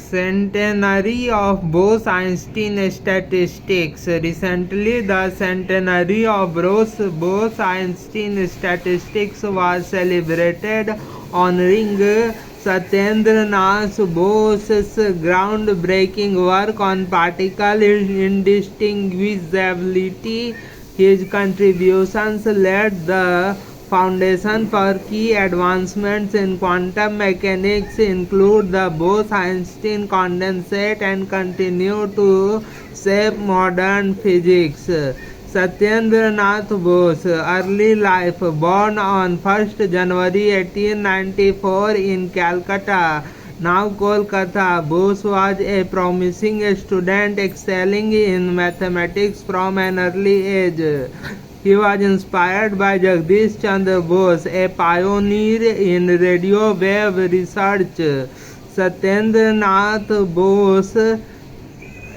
Centenary of Bose-Einstein statistics. Recently, the centenary of Bose-Einstein statistics was celebrated, honoring Satyendra Nath Bose's groundbreaking work on particle indistinguishability. His contributions laid the foundation for key advancements in quantum mechanics, include the Bose-Einstein condensate, and continue to shape modern physics. Satyendra Nath Bose, early life: born on 1st January 1894 in Calcutta, now Kolkata, Bose was a promising student excelling in mathematics from an early age. He was inspired by Jagdish Chandra Bose, a pioneer in radio wave research. Satyendra Nath Bose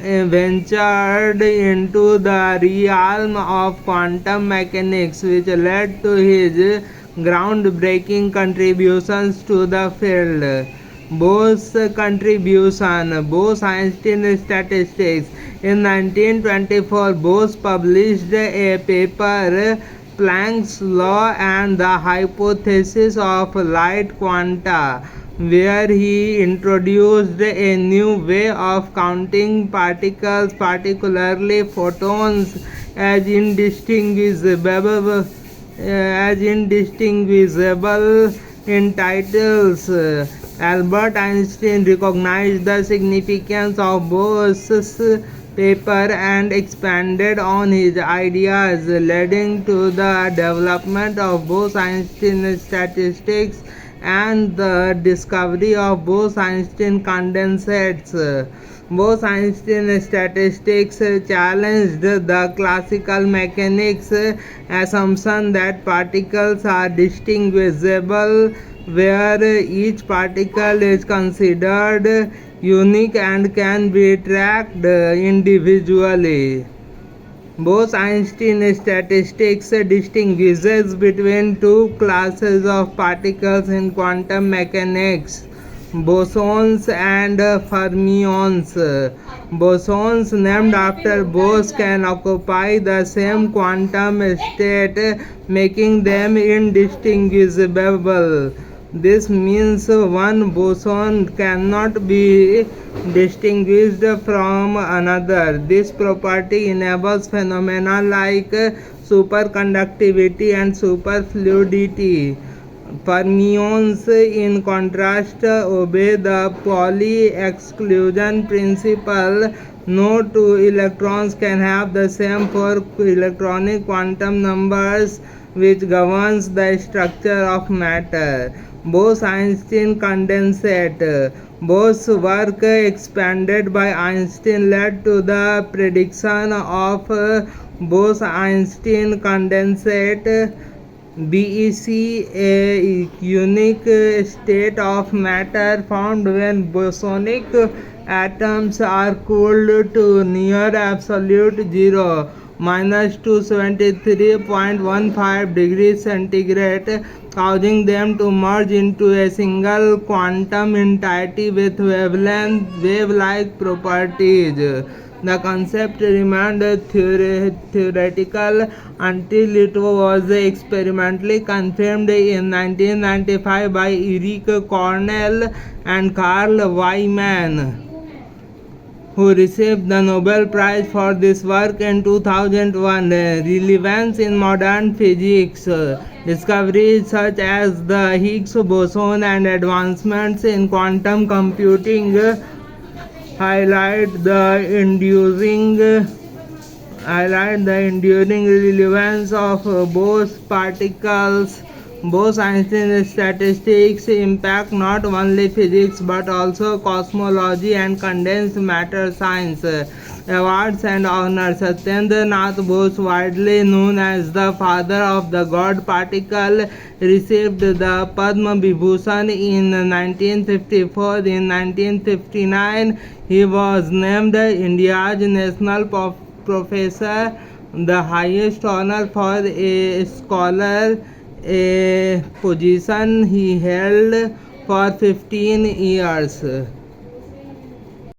ventured into the realm of quantum mechanics, which led to his groundbreaking contributions to the field. Bose's contribution: Bose-Einstein statistics. In 1924, Bose published a paper, Planck's Law and the Hypothesis of Light Quanta, where he introduced a new way of counting particles, particularly photons, as indistinguishable in titles. Albert Einstein recognized the significance of Bose's paper and expanded on his ideas, leading to the development of Bose-Einstein statistics and the discovery of Bose-Einstein condensates. Bose-Einstein statistics challenged the classical mechanics assumption that particles are distinguishable, where each particle is considered unique and can be tracked individually. Bose-Einstein statistics distinguishes between two classes of particles in quantum mechanics: bosons and fermions. Bosons named after Bose can occupy the same quantum state, making them indistinguishable. This means one boson cannot be distinguished from another. This property enables phenomena like superconductivity and superfluidity. Fermions, in contrast, obey the Pauli exclusion principle. No two electrons can have the same four electronic quantum numbers, which governs the structure of matter. Bose-Einstein condensate. Bose's work, expanded by Einstein, led to the prediction of Bose-Einstein condensate, BEC, a unique state of matter found when bosonic atoms are cooled to near absolute zero, minus 273.15 degrees centigrade, causing them to merge into a single quantum entity with wave-like properties. The concept remained theoretical until it was experimentally confirmed in 1995 by Eric Cornell and Carl Wieman, who received the Nobel Prize for this work in 2001. Relevance in modern physics. Discoveries such as the Higgs boson and advancements in quantum computing highlight the enduring relevance of Bose particles. Bose-Einstein statistics impact not only physics but also cosmology and condensed matter science. Awards and honors. Satyendra Nath Bose, widely known as the father of the God particle, received the Padma Vibhushan in 1954. In 1959, he was named India's National Professor, the highest honor for a scholar, a position he held for 15 years.